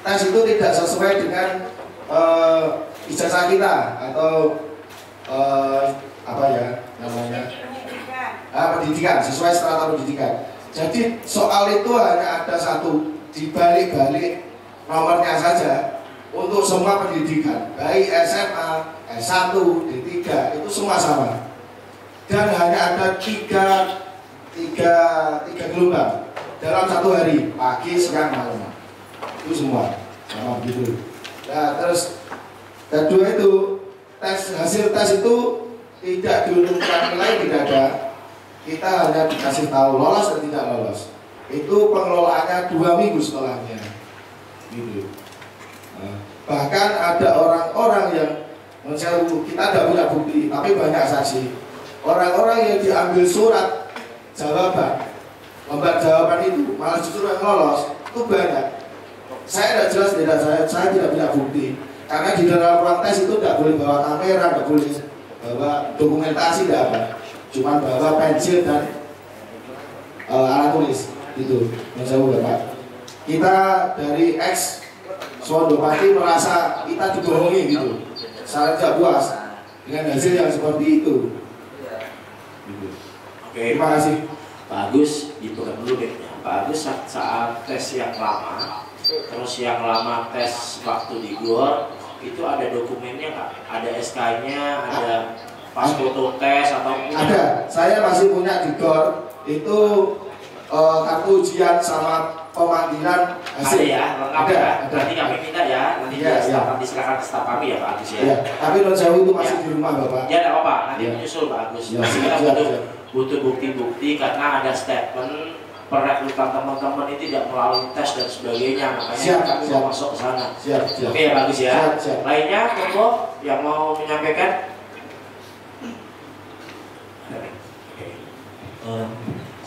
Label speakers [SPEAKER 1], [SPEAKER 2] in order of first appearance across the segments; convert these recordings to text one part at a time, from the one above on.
[SPEAKER 1] tes itu tidak sesuai dengan ijazah kita atau apa ya namanya pendidikan, sesuai strata pendidikan. Jadi soal itu hanya ada satu, dibalik-balik nomornya saja untuk semua pendidikan, baik SMA, S1, D3 itu semua sama. Dan hanya ada tiga gelombang dalam satu hari, pagi, siang, malam. Itu semua sama begitu. Nah, terus kedua itu hasil tes itu tidak diumumkan nilai, tidak ada. Kita hanya dikasih tahu lolos dan tidak lolos. Itu pengelolaannya 2 minggu setelahnya. Gitu. Nah, bahkan ada orang-orang yang kita tidak punya bukti, tapi banyak saksi. Orang-orang yang diambil surat jawaban, lembar jawaban itu malah justru yang lolos itu banyak. Saya tidak jelas, saya tidak punya bukti. Karena di dalam ruang tes itu tidak boleh bawa kamera, tidak boleh bawa dokumentasi, tidak apa. Cuma bawa pensil dan alat tulis, gitu. Yang saya Bapak. Kita dari ex Swandopati merasa kita dibohongi gitu. Saya tidak puas dengan hasil yang seperti itu. Gitu.
[SPEAKER 2] Oke,
[SPEAKER 1] terima kasih.
[SPEAKER 2] Pak Agus, dibuka dulu deh. Pak Agus saat tes yang lama, terus yang lama tes waktu di GOR, itu ada dokumennya nggak? Ada SK-nya, ada pas foto tes atau
[SPEAKER 1] ada. Saya masih punya di GOR itu kartu ujian sama pemanggilan hasil.
[SPEAKER 2] Ada ya, lengkap
[SPEAKER 1] ada,
[SPEAKER 2] ya.
[SPEAKER 1] ada.
[SPEAKER 2] Nanti kami minta ya, nanti silakan ke staf kami ya Pak Agus ya.
[SPEAKER 1] Ya, tapi non jauh itu masih di rumah Bapak.
[SPEAKER 2] Ya tidak apa-apa, nanti menyusul Pak Agus.
[SPEAKER 1] Ya,
[SPEAKER 2] kita butuh bukti-bukti karena ada statement perekrutan teman-teman ini tidak melalui tes dan sebagainya, makanya kami mau masuk ke sana. Oke ya Pak Agus ya. Lainnya, monggo yang mau menyampaikan.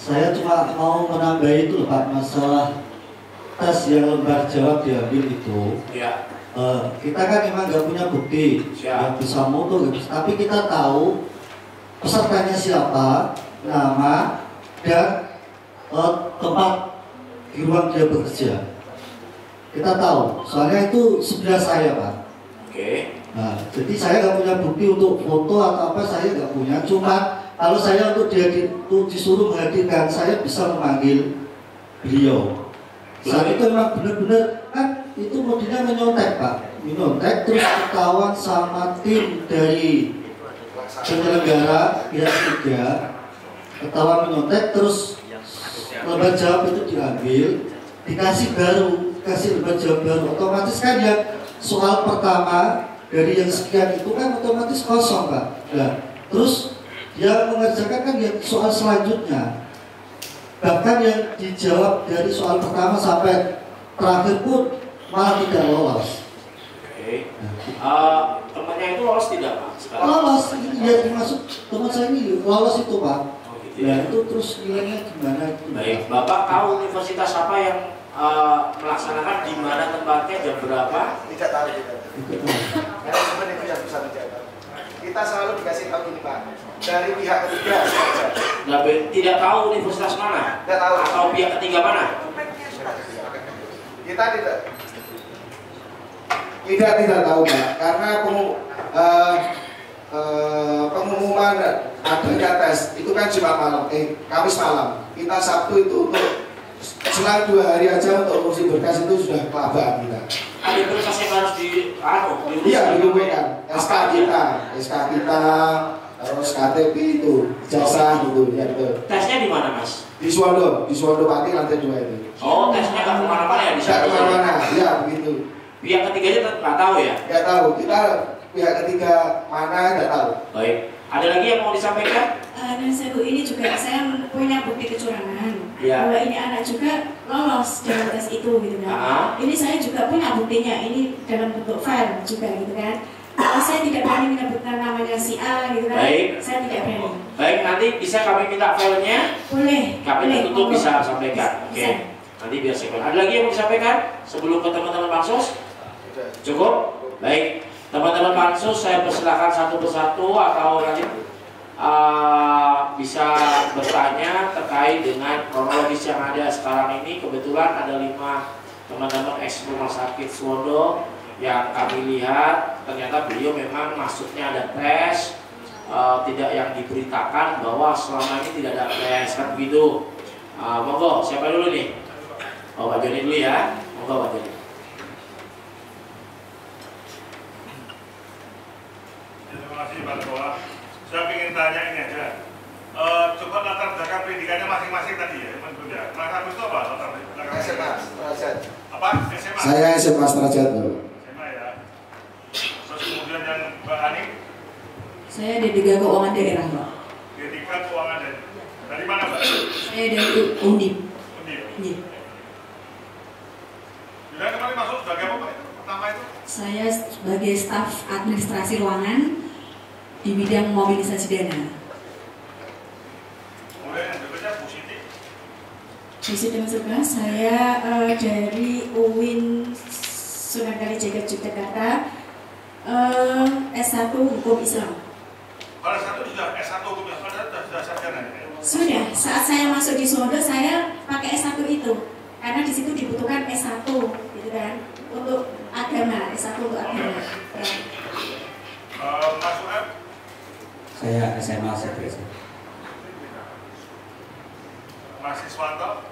[SPEAKER 3] Saya cuma mau menambah itu Pak, masalah tes yang lembar jawab diambil itu.
[SPEAKER 2] Ya.
[SPEAKER 3] Kita kan memang nggak punya bukti yang bisa moto, tapi kita tahu pesertanya siapa, nama, dan tempat di ruang dia bekerja. Kita tahu, soalnya itu sebelah saya Pak.
[SPEAKER 2] Oke.
[SPEAKER 3] Nah, jadi saya nggak punya bukti untuk foto atau apa, saya nggak punya. Cuma kalau saya untuk disuruh menghadirkan, saya bisa memanggil beliau. Saat itu memang benar-benar kan itu modelnya menyontek Pak, menyontek terus ketahuan sama tim dari penyelenggara pihak ketiga, ketahuan menyontek terus lembar jawab itu diambil, dikasih lembar jawab baru, otomatis kan yang soal pertama dari yang sekian itu kan otomatis kosong Pak. Nah, terus dia mengerjakan kan yang soal selanjutnya, bahkan yang dijawab dari soal pertama sampai terakhir pun malah tidak lolos.
[SPEAKER 2] Oke. Temannya itu lolos tidak Pak?
[SPEAKER 3] Lolos, dia termasuk teman saya ini lolos itu Pak.
[SPEAKER 2] Oh, gitu
[SPEAKER 3] ya.
[SPEAKER 2] Ya.
[SPEAKER 3] Itu terus nilainya gimana?
[SPEAKER 2] Baik, Bapak tahu universitas apa yang melaksanakan di mana tempatnya, jam berapa?
[SPEAKER 1] Tidak tahu kita. Manajemen itu yang bisa tidak tahu. Kita selalu dikasih tahu ini Pak, dari pihak ketiga saja.
[SPEAKER 2] Tidak tahu universitas mana?
[SPEAKER 1] Tidak tahu.
[SPEAKER 2] Atau pihak ketiga mana?
[SPEAKER 1] Kita tidak tahu Pak, karena pengumuman adanya tes itu kan Jumat malam, Kamis malam. Kita Sabtu itu untuk selang 2 hari aja untuk kursi berkas itu sudah kelabakan kita.
[SPEAKER 2] Ada berkas yang harus
[SPEAKER 1] Iya, dirumuskan. SK kita, terus KTP itu, ijazah gitu, ya betul.
[SPEAKER 2] Tesnya di mana Mas?
[SPEAKER 1] Di Swandopati lantai 2 itu.
[SPEAKER 2] Oh, tesnya nggak kemana-mana ya di sana?
[SPEAKER 1] Nggak kemana-mana, ya begitu.
[SPEAKER 2] Pihak ketiganya nggak tahu ya?
[SPEAKER 1] Nggak tahu, kita pihak ketiga mana nggak tahu.
[SPEAKER 2] Baik, ada lagi yang mau disampaikan?
[SPEAKER 4] Dan Sebu ini juga saya punya bukti kecurangan bahwa ini anak juga lolos dalam tes itu gitu kan. Ini saya juga punya buktinya, ini dalam bentuk file juga gitu kan. Kalau saya tidak berani menyebutkan namanya si A gitu kan.
[SPEAKER 2] Baik.
[SPEAKER 4] Saya tidak berani.
[SPEAKER 2] Baik, nanti bisa kami minta filenya.
[SPEAKER 4] Boleh.
[SPEAKER 2] Kami tutup bisa sampaikan. Oke.
[SPEAKER 4] Bisa.
[SPEAKER 2] Nanti biar saya. Ada lagi yang mau disampaikan sebelum ke teman-teman pansus? Cukup? Baik. Teman-teman pansus saya persilakan satu persatu atau nanti bisa bertanya terkait dengan kronologis yang ada sekarang ini. Kebetulan ada 5 teman-teman ex rumah sakit Suwondo yang kami lihat ternyata beliau memang masuknya ada tes, tidak yang diberitakan bahwa selama ini tidak ada tes kan begitu. Monggo siapa dulu nih? Oh Pak Joni dulu ya, monggo Pak Joni.
[SPEAKER 5] Terima kasih Pak Ketua. Saya ingin tanya ini aja. Coba latar belakang pendidikannya masing-masing tadi ya, Mas Bunda. Mas Agus itu apa latar belakang?
[SPEAKER 1] SMA, Strajat.
[SPEAKER 5] Apa? SMA?
[SPEAKER 1] Saya SMA Strajat.
[SPEAKER 5] SMA ya. Terus kemudian yang Mbak Ani?
[SPEAKER 4] Saya D3 Keuangan Daerah, Pak.
[SPEAKER 5] D3 Keuangan Daerah. Dari mana Mbak?
[SPEAKER 4] Saya dari Undip.
[SPEAKER 5] Undip.
[SPEAKER 4] Iya.
[SPEAKER 5] Bila kemarin masuk sebagai apa Pak? Pertama itu?
[SPEAKER 4] Saya sebagai staf administrasi ruangan di bidang mobilisasi dana.
[SPEAKER 5] Kemudian yang berikutnya Bu Siti.
[SPEAKER 4] Bu Siti Masuklah, saya dari UIN Sunan Kalijaga Yogyakarta, S1 Hukum Islam.
[SPEAKER 5] Pada saat itu sudah S1 Hukum Islam, sudah sarjana ya?
[SPEAKER 4] Sudah, saat saya masuk di Suwondo saya pakai S1 itu. Karena di situ dibutuhkan S1 gitu kan, untuk agama, S1 untuk agama.
[SPEAKER 5] Mas Suhaib?
[SPEAKER 3] Saya SMA Sekresi.
[SPEAKER 5] Mas Iswanto?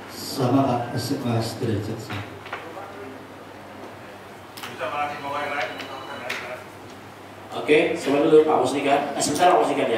[SPEAKER 3] Sama Pak, SMA Sederajat.
[SPEAKER 5] Bisa masih bawa yang lain?
[SPEAKER 2] Oke, siapa dulu Pak Muslikan? Sebentar Pak Muslikan ya.